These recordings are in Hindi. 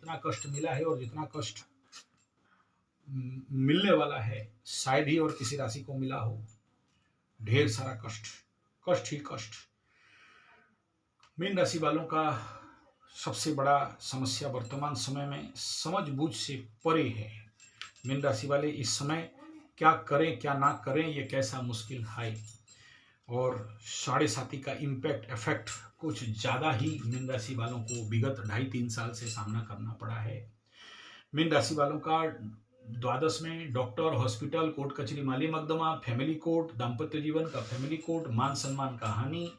जितना कष्ट मिला है और जितना कष्ट मिलने वाला है शायद ही और किसी राशि को मिला हो। ढेर सारा कष्ट, कष्ट ही कष्ट। मीन राशि वालों का सबसे बड़ा समस्या वर्तमान समय में समझ बूझ से परे है। मीन राशि वाले इस समय क्या करें क्या ना करें, ये कैसा मुश्किल है। और साढ़े साथी का इम्पैक्ट इफेक्ट कुछ ज़्यादा ही मीन राशि वालों को विगत 2.5-3 साल से सामना करना पड़ा है। मीन राशि वालों का द्वादश में डॉक्टर, हॉस्पिटल, कोर्ट कचहरी, माली मकदमा, फैमिली कोर्ट, दाम्पत्य जीवन का फैमिली कोर्ट, मान सम्मान का हानि,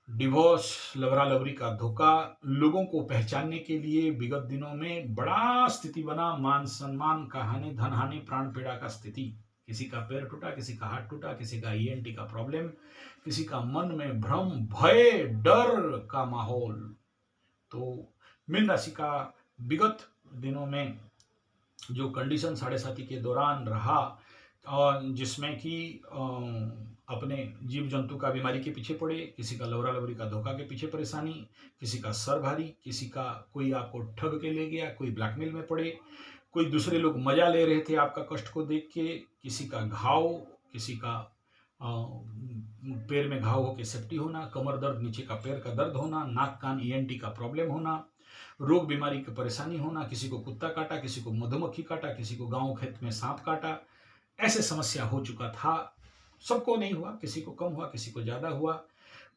डिवोर्स, लवरा लवरी का धोखा, लोगों को पहचानने के लिए विगत दिनों में बड़ा स्थिति बना, मान सम्मान का हानि, धन हानि, प्राण पीड़ा का स्थिति। किसी का पैर टूटा, किसी का हाथ टूटा, किसी का ईएनटी का प्रॉब्लम, किसी का मन में भ्रम, भय, डर का माहौल। तो मीन राशि का विगत दिनों में जो कंडीशन साढ़े साथी के दौरान रहा, और जिसमें कि अपने जीव जंतु का बीमारी के पीछे पड़े, किसी का लवरा लवरी का धोखा के पीछे परेशानी, किसी का सर भारी, किसी का कोई आपको ठग के ले गया, कोई ब्लैकमेल में पड़े, कोई दूसरे लोग मजा ले रहे थे आपका कष्ट को देख के, किसी का घाव, किसी का पैर में घाव होकर सेफ्टी होना, कमर दर्द, नीचे का पैर का दर्द होना, नाक कान ईएनटी का प्रॉब्लम होना, रोग बीमारी की परेशानी होना, किसी को कुत्ता काटा, किसी को मधुमक्खी काटा, किसी को गांव खेत में सांप काटा, ऐसे समस्या हो चुका था। सबको नहीं हुआ, किसी को कम हुआ, किसी को ज्यादा हुआ।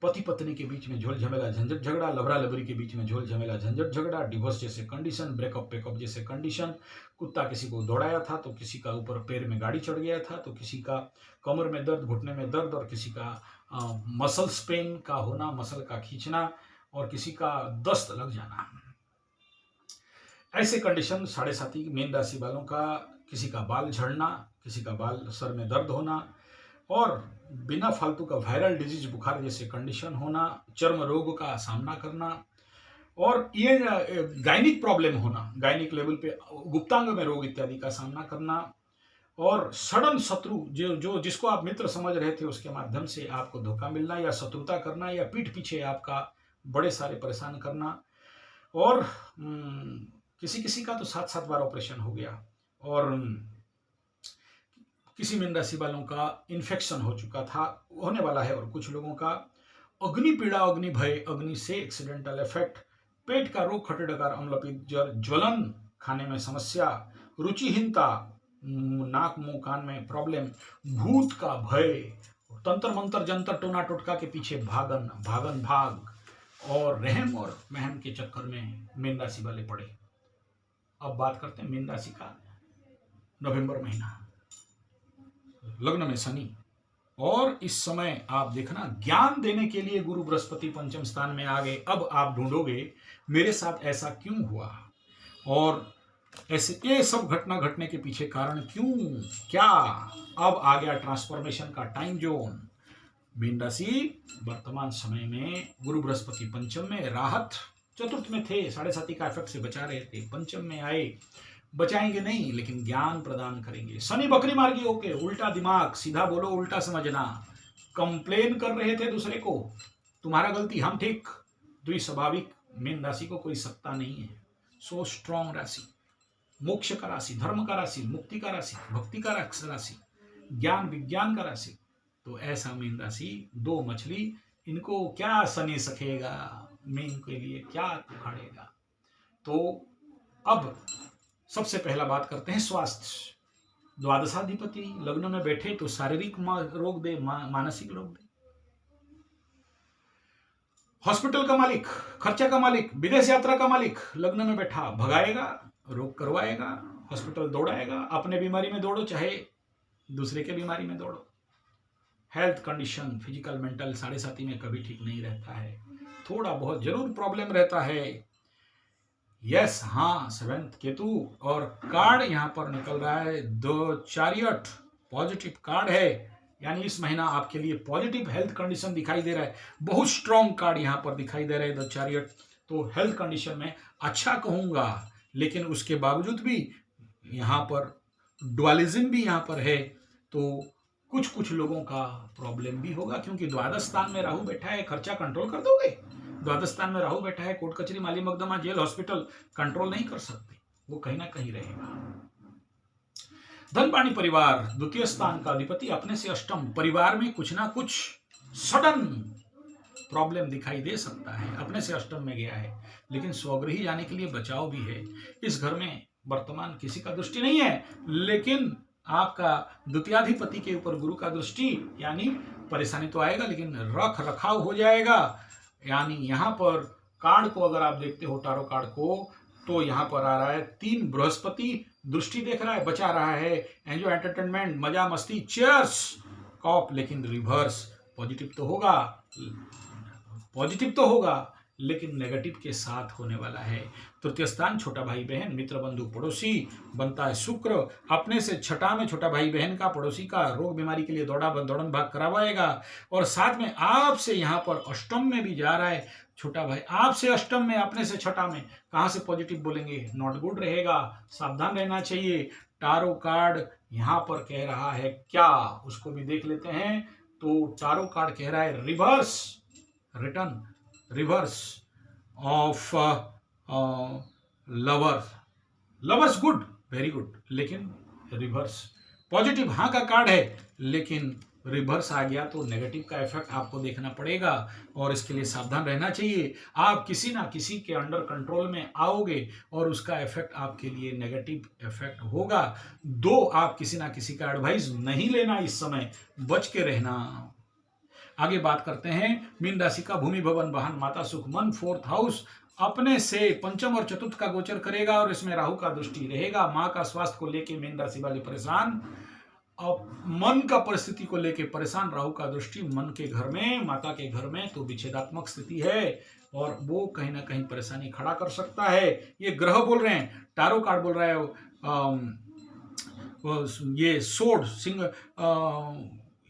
पति पत्नी के बीच में झोल झमेला झंझट झगड़ा, लवरा लवरी के बीच में झोल झमेला झंझट झगड़ा, डिवोर्स जैसे कंडीशन, ब्रेकअप पेकअप जैसे कंडीशन, कुत्ता किसी को दौड़ाया था तो किसी का ऊपर पैर में गाड़ी चढ़ गया था, तो किसी का कमर में दर्द, घुटने में दर्द, और किसी का मसल स्पेन का होना, मसल का खींचना, और किसी का दस्त लग जाना। ऐसे कंडीशन साढ़े साथी मीन राशि वालों का, किसी का बाल झड़ना, किसी का बाल सर में दर्द होना, और बिना फालतू का वायरल डिजीज बुखार जैसे कंडीशन होना, चर्म रोग का सामना करना, और ये गायनिक प्रॉब्लम होना, गायनिक लेवल पे गुप्तांग में रोग इत्यादि का सामना करना, और सडन शत्रु जो जिसको आप मित्र समझ रहे थे उसके माध्यम से आपको धोखा मिलना, या शत्रुता करना, या पीठ पीछे आपका बड़े सारे परेशान करना, और किसी किसी का तो 7-7 बार ऑपरेशन हो गया, और किसी मीन राशि वालों का इन्फेक्शन हो चुका था, होने वाला है, और कुछ लोगों का अग्नि पीड़ा, अग्नि भय, अग्नि से एक्सीडेंटल इफेक्ट, पेट का रोग, खट्टे डकार, अम्लपित्त, ज्वलन, खाने में समस्या, रुचिहीनता, नाक मुंह कान में प्रॉब्लम, भूत का भय, तंत्र मंत्र जंतर टोना टोटका के पीछे भागन भागन भाग, और रहम और महम के चक्कर में मीन राशि वाले पड़े। अब बात करते हैं मीन राशि का नवंबर महीना। लग्न में शनि, और इस समय आप देखना ज्ञान देने के लिए गुरु बृहस्पति पंचम स्थान में आ गए। अब आप ढूंढोगे मेरे साथ ऐसा क्यों हुआ, और ऐसे ये सब घटना घटने के पीछे कारण क्यों, क्या। अब आ गया ट्रांसफॉर्मेशन का टाइम जोन। मीन राशि वर्तमान समय में गुरु बृहस्पति पंचम में, राहत चतुर्थ में थे, साढ़े साथी का इफेक्ट से बचा रहे थे, पंचम में आए, बचाएंगे नहीं लेकिन ज्ञान प्रदान करेंगे। शनि बकरी मार्गी होके, उल्टा दिमाग, सीधा बोलो उल्टा समझना, कंप्लेन कर रहे थे दूसरे को, तुम्हारा गलती हम ठीक, द्विस्वाभाविक मीन राशि को कोई सत्ता नहीं है। सो स्ट्रॉन्ग राशि, मोक्ष का राशि, धर्म का राशि, मुक्ति का राशि, भक्ति का राशि, ज्ञान विज्ञान का राशि। तो ऐसा मीन राशि दो मछली, इनको क्या शनि सखेगा, मीन के लिए क्या उखाड़ेगा। तो अब सबसे पहला बात करते हैं स्वास्थ्य। द्वादशाधिपति लग्न में बैठे तो शारीरिक रोग दे, मानसिक रोग दे। हॉस्पिटल का मालिक, खर्चा का मालिक, विदेश यात्रा का मालिक लग्न में बैठा, भगाएगा, रोग करवाएगा, हॉस्पिटल दौड़ाएगा। अपने बीमारी में दौड़ो चाहे दूसरे के बीमारी में दौड़ो। हेल्थ कंडीशन फिजिकल मेंटल साढ़े साथी में कभी ठीक नहीं रहता है, थोड़ा बहुत जरूर प्रॉब्लम रहता है। यस, हाँ, 7th केतु, और कार्ड यहां पर निकल रहा है द चैरियट, पॉजिटिव कार्ड है, यानी इस महीना आपके लिए पॉजिटिव हेल्थ कंडीशन दिखाई दे रहा है। बहुत स्ट्रॉन्ग कार्ड यहां पर दिखाई दे रहा है द चैरियट। तो हेल्थ कंडीशन में अच्छा कहूंगा, लेकिन उसके बावजूद भी यहां पर डुअलिज्म भी यहां पर है, तो कुछ लोगों का प्रॉब्लम भी होगा, क्योंकि द्वादश स्थान में राहु बैठा है। खर्चा कंट्रोल कर दोगे, द्वादश स्थान में राहु बैठा है, कोर्ट कचहरी माली मकदमा जेल हॉस्पिटल कंट्रोल नहीं कर सकते, वो कहीं ना कहीं रहेगा। धन पानी परिवार द्वितीय स्थान का अधिपति अपने से अष्टम, परिवार में कुछ ना कुछ सडन प्रॉब्लम दिखाई दे सकता है, अपने से अष्टम में गया है, लेकिन स्वगृही जाने के लिए बचाव भी है। इस घर में वर्तमान किसी का दृष्टि नहीं है, लेकिन आपका द्वितीयाधिपति के ऊपर गुरु का दृष्टि, यानी परेशानी तो आएगा लेकिन रख रखाव हो जाएगा। यानी यहाँ पर कार्ड को अगर आप देखते हो, टारो कार्ड को, तो यहाँ पर आ रहा है 3 बृहस्पति दृष्टि देख रहा है, बचा रहा है, एंजॉय एंटरटेनमेंट, मजा मस्ती, चीयर्स, कॉप, लेकिन रिवर्स। पॉजिटिव तो होगा लेकिन नेगेटिव के साथ होने वाला है। तृतीय स्थान छोटा भाई बहन, मित्र बंधु पड़ोसी बनता है शुक्र, अपने से छठा में छोटा भाई बहन का, पड़ोसी का रोग बीमारी के लिए दौड़न भाग करवाएगा, और साथ में आपसे यहाँ पर अष्टम में भी जा रहा है छोटा भाई, आपसे अष्टम में, अपने से छठा में, कहां से पॉजिटिव बोलेंगे, नॉट गुड रहेगा, सावधान रहना चाहिए। टारो कार्ड यहां पर कह रहा है क्या, उसको भी देख लेते हैं। तो टारो कार्ड कह रहा है reverse, return reverse of lovers good, very good, लेकिन रिवर्स। पॉजिटिव हाँ का कार्ड है, लेकिन रिवर्स आ गया तो नेगेटिव का इफेक्ट आपको देखना पड़ेगा, और इसके लिए सावधान रहना चाहिए। आप किसी ना किसी के अंडर कंट्रोल में आओगे और उसका इफेक्ट आपके लिए नेगेटिव इफेक्ट होगा। आप किसी ना किसी का एडवाइस नहीं लेना, इस समय बच के रहना। आगे बात करते हैं मीन राशि का, भूमि भवन वाहन माता सुख मन, 4th हाउस अपने से पंचम और चतुर्थ का गोचर करेगा, और इसमें राहु का दृष्टि रहेगा। माँ का स्वास्थ्य को लेके मीन राशि वाले परेशान, और मन का परिस्थिति को लेके परेशान, राहु का दृष्टि मन के घर में, माता के घर में, तो विच्छेदात्मक स्थिति है, और वो कहीं ना कहीं परेशानी खड़ा कर सकता है। ये ग्रह बोल रहे हैं, टारो कार्ड बोल रहा है ये सोर्ड सिंह,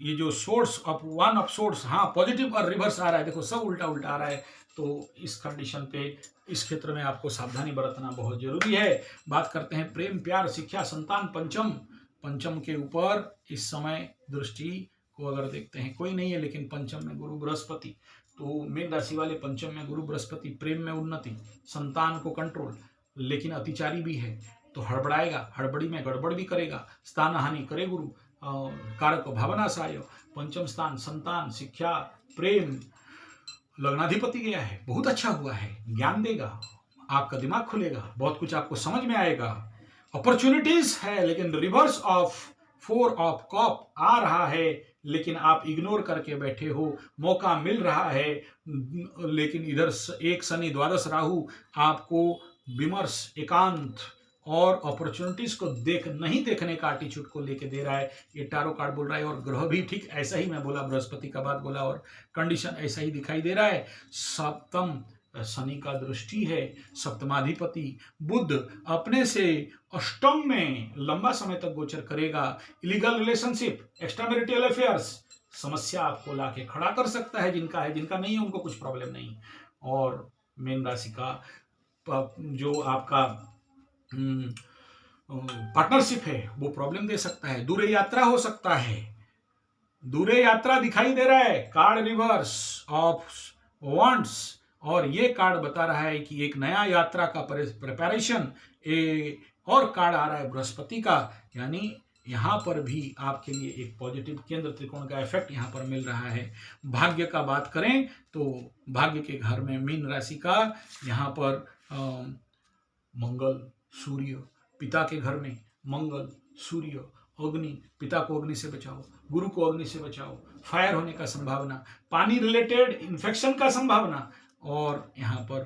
ये जो सोर्स ऑफ 1 ऑफ सोर्स, हाँ पॉजिटिव और रिवर्स आ रहा है, देखो सब उल्टा उल्टा आ रहा है। तो इस कंडीशन पे, इस क्षेत्र में आपको सावधानी बरतना बहुत जरूरी है। बात करते हैं प्रेम प्यार शिक्षा संतान, पंचम के ऊपर इस समय दृष्टि को अगर देखते हैं, कोई नहीं है, लेकिन पंचम में गुरु बृहस्पति, तो मीन राशि वाले पंचम में गुरु बृहस्पति, प्रेम में उन्नति, संतान को कंट्रोल, लेकिन अतिचारी भी है तो हड़बड़ाएगा, हड़बड़ी में गड़बड़ भी करेगा, स्थान हानि करे गुरु, कारक भावना साय, पंचम स्थान संतान शिक्षा प्रेम, लग्नाधिपति गया है, बहुत अच्छा हुआ है, ज्ञान देगा, आपका दिमाग खुलेगा, बहुत कुछ आपको समझ में आएगा, अपॉर्चुनिटीज है, लेकिन रिवर्स ऑफ 4 ऑफ कप आ रहा है, लेकिन आप इग्नोर करके बैठे हो, मौका मिल रहा है, लेकिन इधर एक शनि द्वादश राहु आपको विमर्श, एकांत और अपॉर्चुनिटीज को नहीं देखने का एटीट्यूड को लेके दे रहा है। ये टारो कार्ड बोल रहा है, और ग्रह भी ठीक ऐसा ही मैं बोला, बृहस्पति का बात बोला, और कंडीशन ऐसा ही दिखाई दे रहा है। सप्तम शनि का दृष्टि है, सप्तमाधिपति बुध अपने से अष्टम में लंबा समय तक गोचर करेगा। Illegal relationship, extra marital affairs, समस्या आपको लाके खड़ा कर सकता है, जिनका है, जिनका नहीं है उनको कुछ प्रॉब्लम नहीं। और मीन राशि का जो आपका पार्टनरशिप है वो प्रॉब्लम दे सकता है, दूर यात्रा हो सकता है, दूर यात्रा दिखाई दे रहा है, कार्ड रिवर्स ऑफ वांट्स, और ये कार्ड बता रहा है कि एक नया यात्रा का प्रिपरेशन, और कार्ड आ रहा है बृहस्पति का, यानी यहाँ पर भी आपके लिए एक पॉजिटिव केंद्र त्रिकोण का इफेक्ट यहाँ पर मिल रहा है। भाग्य का बात करें तो भाग्य के घर में मीन राशि का यहाँ पर मंगल सूर्य, पिता के घर में मंगल सूर्य अग्नि, पिता को अग्नि से बचाओ, गुरु को अग्नि से बचाओ, फायर होने का संभावना, पानी रिलेटेड इन्फेक्शन का संभावना, और यहाँ पर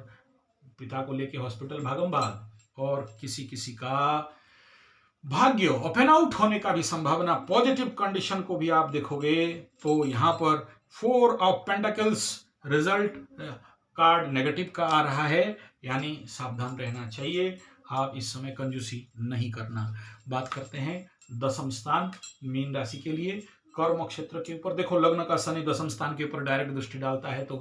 पिता को लेके हॉस्पिटल भागम भाग, और किसी किसी का भाग्य ओपन आउट होने का भी संभावना। पॉजिटिव कंडीशन को भी आप देखोगे तो यहाँ पर 4 of pentacles result card negative का आ रहा है, यानी सावधान रहना चाहिए, आप इस समय कंजूसी नहीं करना। बात करते हैं दसम स्थान मीन राशि के लिए, कर्म क्षेत्र के ऊपर। देखो लग्न का शनि दसम स्थान के ऊपर डायरेक्ट दृष्टि डालता है, तो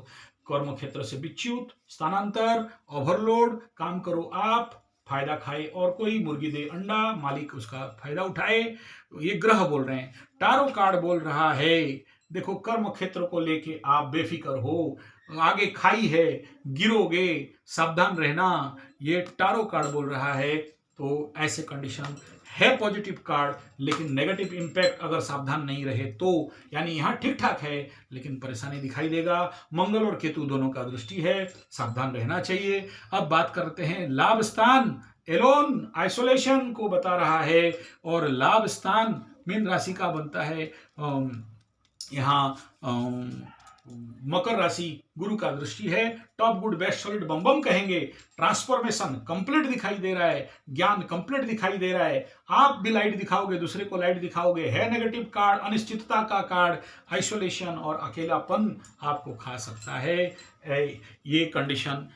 कर्म क्षेत्र से विच्युत, स्थानांतर, ओवरलोड, काम करो आप, फायदा खाए और कोई, मुर्गी दे अंडा, मालिक उसका फायदा उठाए, ये ग्रह बोल रहे हैं। टारो कार्ड बोल रहा है देखो कर्म क्षेत्र को लेके आप बेफिक्र हो, आगे खाई है, गिरोगे, सावधान रहना, ये टारो कार्ड बोल रहा है। तो ऐसे कंडीशन है पॉजिटिव कार्ड, लेकिन नेगेटिव इंपैक्ट अगर सावधान नहीं रहे तो, यानी यहां ठीक ठाक है लेकिन परेशानी दिखाई देगा। मंगल और केतु दोनों का दृष्टि है, सावधान रहना चाहिए। अब बात करते हैं लाभ स्थान, एलोन आइसोलेशन को बता रहा है, और लाभ स्थान मीन राशि का बनता है यहाँ मकर राशि, गुरु का दृष्टि है। टॉप गुड बेस्ट सॉलिड बम बम कहेंगे। ट्रांसफॉर्मेशन कंप्लीट दिखाई दे रहा है, ज्ञान कंप्लीट दिखाई दे रहा है। आप भी लाइट दिखाओगे, दूसरे को लाइट दिखाओगे। है नेगेटिव कार्ड, अनिश्चितता का कार्ड, आइसोलेशन और अकेलापन आपको खा सकता है। ये कंडीशन